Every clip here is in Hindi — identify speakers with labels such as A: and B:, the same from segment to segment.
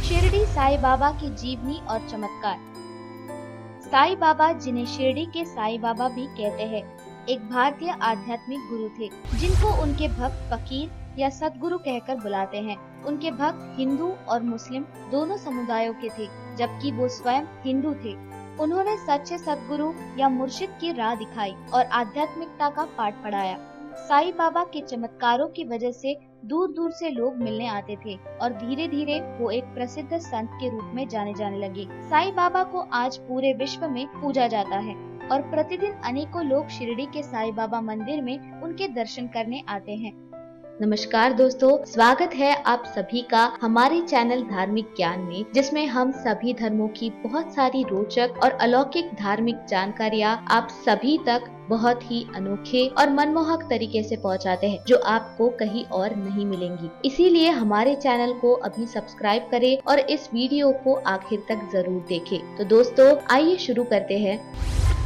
A: शिरडी साईं बाबा की जीवनी और चमत्कार। साईं बाबा, जिन्हें शिरडी के साईं बाबा भी कहते हैं, एक भारतीय आध्यात्मिक गुरु थे, जिनको उनके भक्त फकीर या सतगुरु कहकर बुलाते हैं। उनके भक्त हिंदू और मुस्लिम दोनों समुदायों के थे, जबकि वो स्वयं हिंदू थे। उन्होंने सच्चे सतगुरु या मुर्शिद की राह दिखाई और आध्यात्मिकता का पाठ पढ़ाया। साईं बाबा के चमत्कारों की वजह से दूर दूर से लोग मिलने आते थे और धीरे धीरे वो एक प्रसिद्ध संत के रूप में जाने जाने लगे। साईं बाबा को आज पूरे विश्व में पूजा जाता है और प्रतिदिन अनेकों लोग शिरडी के साईं बाबा मंदिर में उनके दर्शन करने आते हैं। नमस्कार दोस्तों, स्वागत है आप सभी का हमारे चैनल धार्मिक ज्ञान में, जिसमें हम सभी धर्मों की बहुत सारी रोचक और अलौकिक धार्मिक जानकारियाँ आप सभी तक बहुत ही अनोखे और मनमोहक तरीके से पहुंचाते हैं, जो आपको कहीं और नहीं मिलेंगी। इसीलिए हमारे चैनल को अभी सब्सक्राइब करें और इस वीडियो को आखिर तक जरूर देखें। तो दोस्तों, आइए शुरू करते हैं।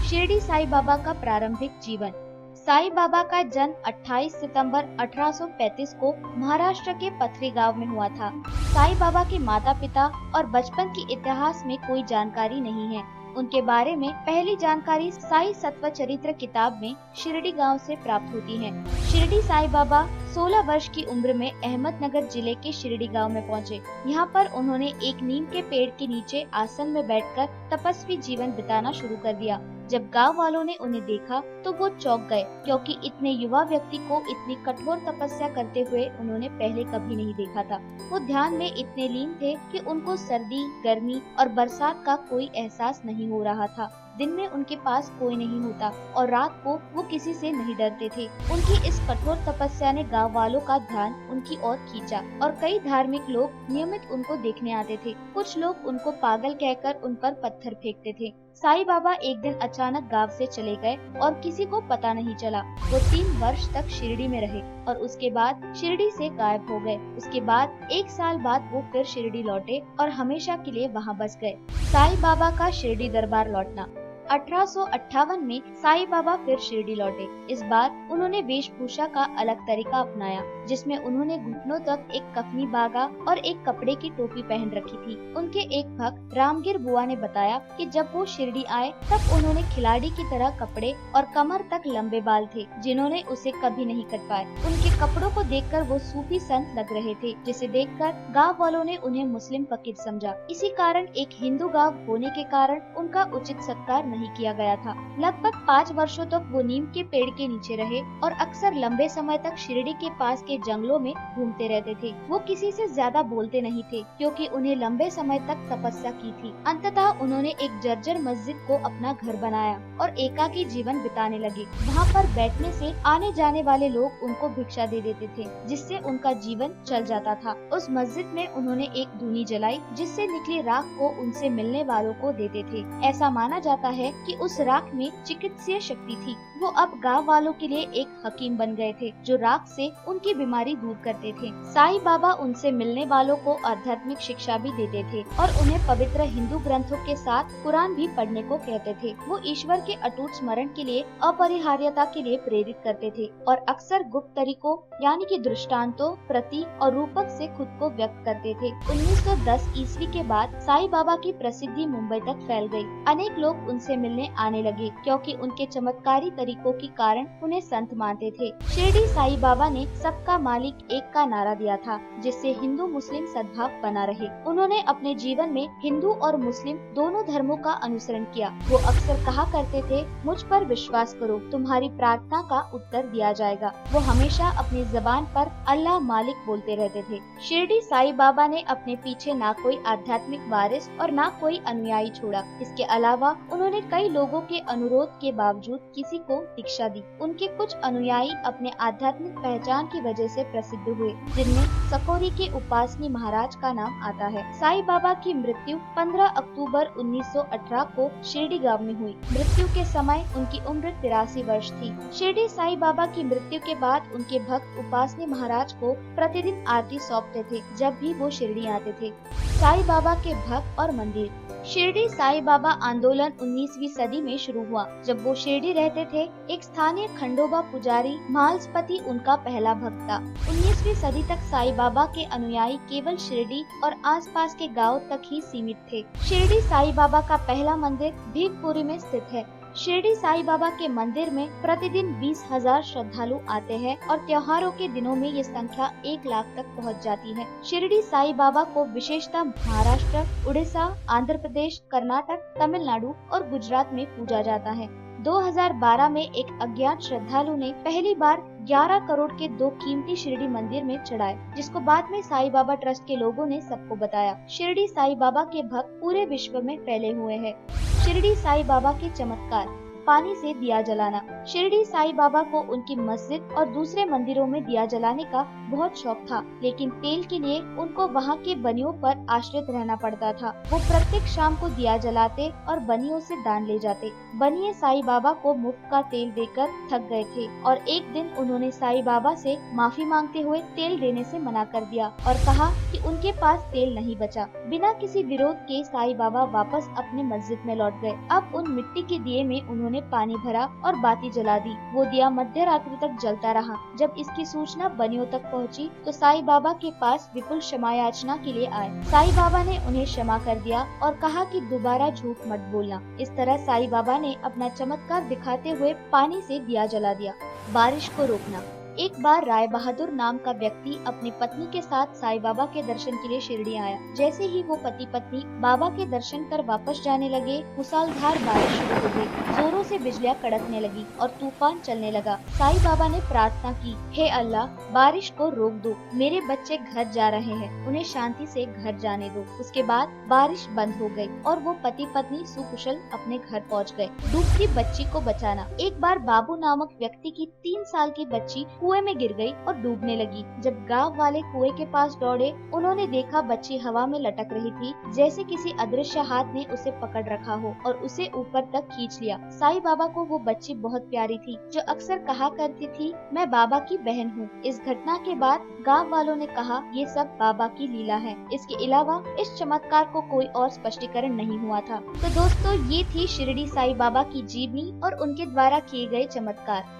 A: शिरडी साईं बाबा का प्रारंभिक जीवन। साईं बाबा का जन्म 28 सितंबर 1835 को महाराष्ट्र के पथरी गांव में हुआ था। साईं बाबा के माता पिता और बचपन के इतिहास में कोई जानकारी नहीं है। उनके बारे में पहली जानकारी साईं सत्व चरित्र किताब में शिरडी गांव से प्राप्त होती है। शिरडी साईं बाबा 16 वर्ष की उम्र में अहमदनगर जिले के शिरडी गांव में पहुंचे। यहाँ पर उन्होंने एक नीम के पेड़ के नीचे आसन में बैठकर तपस्वी जीवन बिताना शुरू कर दिया। जब गांव वालों ने उन्हें देखा तो वो चौंक गए, क्योंकि इतने युवा व्यक्ति को इतनी कठोर तपस्या करते हुए उन्होंने पहले कभी नहीं देखा था। वो ध्यान में इतने लीन थे कि उनको सर्दी, गर्मी और बरसात का कोई एहसास नहीं हो रहा था। दिन में उनके पास कोई नहीं होता और रात को वो किसी से नहीं डरते थे। उनकी इस कठोर तपस्या ने गांव वालों का ध्यान उनकी ओर खींचा और कई धार्मिक लोग नियमित उनको देखने आते थे। कुछ लोग उनको पागल कहकर उन पर पत्थर फेंकते थे। साईं बाबा एक दिन अचानक गांव से चले गए और किसी को पता नहीं चला। वो 3 वर्ष तक शिरडी में रहे और उसके बाद शिरडी से गायब हो गए। उसके बाद 1 साल बाद वो फिर शिरडी लौटे और हमेशा के लिए वहाँ बस गए। साईं बाबा का शिरडी दरबार लौटना। 1858 में साईं बाबा फिर शिरडी लौटे। इस बार उन्होंने वेशभूषा का अलग तरीका अपनाया, जिसमें उन्होंने घुटनों तक एक कफनी बागा और एक कपड़े की टोपी पहन रखी थी। उनके एक भक्त रामगिर बुआ ने बताया कि जब वो शिरडी आए तब उन्होंने खिलाड़ी की तरह कपड़े और कमर तक लंबे बाल थे, जिन्होंने उसे कभी नहीं कट पाए। उनके कपड़ों को देखकर वो सूफी संत लग रहे थे, जिसे देखकर गाँव वालों ने उन्हें मुस्लिम फकीर समझा। इसी कारण एक हिंदू गाँव होने के कारण उनका उचित सत्कार नहीं किया गया था। लगभग 5 वर्षों तक वो नीम के पेड़ के नीचे रहे और अक्सर लंबे समय तक शिरडी के पास के जंगलों में घूमते रहते थे। वो किसी से ज्यादा बोलते नहीं थे, क्योंकि उन्हें लंबे समय तक तपस्या की थी। अंततः उन्होंने एक जर्जर मस्जिद को अपना घर बनाया और एकाकी जीवन बिताने लगे। वहाँ पर बैठने से आने जाने वाले लोग उनको भिक्षा दे देते थे, जिससे उनका जीवन चल जाता था। उस मस्जिद में उन्होंने एक धूनी जलाई, जिससे निकली राख को उनसे मिलने वालों को देते थे। ऐसा माना जाता है कि उस राख में चिकित्सीय शक्ति थी। वो अब गांव वालों के लिए एक हकीम बन गए थे, जो राख से उनकी बीमारी दूर करते थे। साईं बाबा उनसे मिलने वालों को आध्यात्मिक शिक्षा भी देते थे और उन्हें पवित्र हिंदू ग्रंथों के साथ कुरान भी पढ़ने को कहते थे। वो ईश्वर के अटूट स्मरण के लिए, अपरिहार्यता के लिए प्रेरित करते थे और अक्सर गुप्त तरीकों यानी कि दृष्टांतों, प्रतीक और रूपक से खुद को व्यक्त करते थे। 1910 ईस्वी के बाद साईं बाबा की प्रसिद्धि मुंबई तक फैल गई। अनेक लोग उनसे मिलने आने लगे, क्योंकि उनके चमत्कारी तरीकों के कारण उन्हें संत मानते थे। शिरडी साईं बाबा ने सबका मालिक एक का नारा दिया था, जिससे हिंदू मुस्लिम सद्भाव बना रहे। उन्होंने अपने जीवन में हिंदू और मुस्लिम दोनों धर्मों का अनुसरण किया। वो अक्सर कहा करते थे, मुझ पर विश्वास करो, तुम्हारी प्रार्थना का उत्तर दिया जाएगा। वो हमेशा अपनी जबान पर अल्लाह मालिक बोलते रहते थे। शिरडी साईं बाबा ने अपने पीछे ना कोई आध्यात्मिक वारिस और ना कोई अनुयायी छोड़ा। इसके अलावा उन्होंने कई लोगों के अनुरोध के बावजूद किसी को दीक्षा दी। उनके कुछ अनुयायी अपने आध्यात्मिक पहचान की वजह से प्रसिद्ध हुए, जिनमें सकोरी के उपासनी महाराज का नाम आता है। साईं बाबा की मृत्यु 15 अक्टूबर 1918 को शिरडी गांव में हुई। मृत्यु के समय उनकी उम्र 83 वर्ष थी। शिरडी साईं बाबा की मृत्यु के बाद उनके भक्त उपासनी महाराज को प्रतिदिन आरती सौंपते थे, जब भी वो शिरडी आते थे। साईं बाबा के भक्त और मंदिर। शिरडी साईं बाबा आंदोलन 19वीं सदी में शुरू हुआ। जब वो शिरडी रहते थे, एक स्थानीय खंडोबा पुजारी मालसपति उनका पहला भक्त था। 19वीं सदी तक साईं बाबा के अनुयायी केवल शिरडी और आसपास के गांव तक ही सीमित थे। शिरडी साईं बाबा का पहला मंदिर भीवपुरी में स्थित है। शिरडी साईं बाबा के मंदिर में प्रतिदिन 20,000 श्रद्धालु आते हैं और त्योहारों के दिनों में ये संख्या 1 लाख तक पहुंच जाती है। शिरडी साईं बाबा को विशेषतः महाराष्ट्र, उड़ीसा, आंध्र प्रदेश, कर्नाटक, तमिलनाडु और गुजरात में पूजा जाता है। 2012 में एक अज्ञात श्रद्धालु ने पहली बार 11 करोड़ के 2 कीमती शिरडी मंदिर में चढ़ाए, जिसको बाद में साईं बाबा ट्रस्ट के लोगों ने सबको बताया। शिरडी साईं बाबा के भक्त पूरे विश्व में फैले हुए हैं। शिरडी साईं बाबा के चमत्कार। पानी से दिया जलाना। शिरडी साईं बाबा को उनकी मस्जिद और दूसरे मंदिरों में दिया जलाने का बहुत शौक था, लेकिन तेल के लिए उनको वहाँ के बनियों पर आश्रित रहना पड़ता था। वो प्रत्येक शाम को दिया जलाते और बनियों से दान ले जाते। बनिये साईं बाबा को मुफ्त का तेल देकर थक गए थे और एक दिन उन्होंने साईं बाबा से माफी मांगते हुए तेल देने से मना कर दिया और कहा कि उनके पास तेल नहीं बचा। बिना किसी विरोध के साईं बाबा वापस अपने मस्जिद में लौट गए। अब उन मिट्टी के दिए में उन्होंने पानी भरा और बाती जला दी। वो दिया मध्य रात्रि तक जलता रहा। जब इसकी सूचना बनियों तक पहुंची तो साईं बाबा के पास विपुल क्षमा याचना के लिए आए। साईं बाबा ने उन्हें क्षमा कर दिया और कहा कि दोबारा झूठ मत बोलना। इस तरह साईं बाबा ने अपना चमत्कार दिखाते हुए पानी से दिया जला दिया। बारिश को रोकना। एक बार राय बहादुर नाम का व्यक्ति अपनी पत्नी के साथ साईं बाबा के दर्शन के लिए शिरडी आया। जैसे ही वो पति पत्नी बाबा के दर्शन कर वापस जाने लगे, मूसलाधार बारिश शुरू हो गई। जोरों से बिजलियां कड़कने लगी और तूफान चलने लगा। साईं बाबा ने प्रार्थना की, हे अल्लाह, बारिश को रोक दो, मेरे बच्चे घर जा रहे हैं, उन्हें शांति से घर जाने दो। उसके बाद बारिश बंद हो गई और वो पति पत्नी सुकुशल अपने घर पहुँच गए। डूबती बच्ची को बचाना। एक बार बाबू नामक व्यक्ति की 3 साल की बच्ची कुएं में गिर गई और डूबने लगी। जब गांव वाले कुएं के पास दौड़े, उन्होंने देखा बच्ची हवा में लटक रही थी, जैसे किसी अदृश्य हाथ ने उसे पकड़ रखा हो और उसे ऊपर तक खींच लिया। साईं बाबा को वो बच्ची बहुत प्यारी थी, जो अक्सर कहा करती थी, मैं बाबा की बहन हूँ। इस घटना के बाद गाँव वालों ने कहा, ये सब बाबा की लीला है। इसके अलावा इस चमत्कार को कोई और स्पष्टीकरण नहीं हुआ था। तो दोस्तों, ये थी शिरडी साईं बाबा की जीवनी और उनके द्वारा किए गए चमत्कार।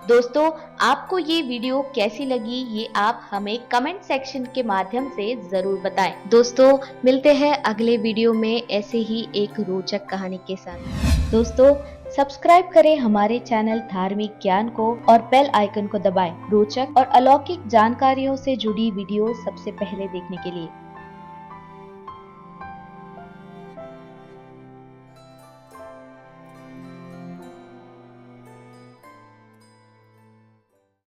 A: दोस्तों, आपको ये वीडियो कैसी लगी, ये आप हमें कमेंट सेक्शन के माध्यम से जरूर बताएं। दोस्तों, मिलते हैं अगले वीडियो में ऐसे ही एक रोचक कहानी के साथ। दोस्तों, सब्सक्राइब करें हमारे चैनल धार्मिक ज्ञान को और बेल आइकन को दबाएं रोचक और अलौकिक जानकारियों से जुड़ी वीडियो सबसे पहले देखने के लिए।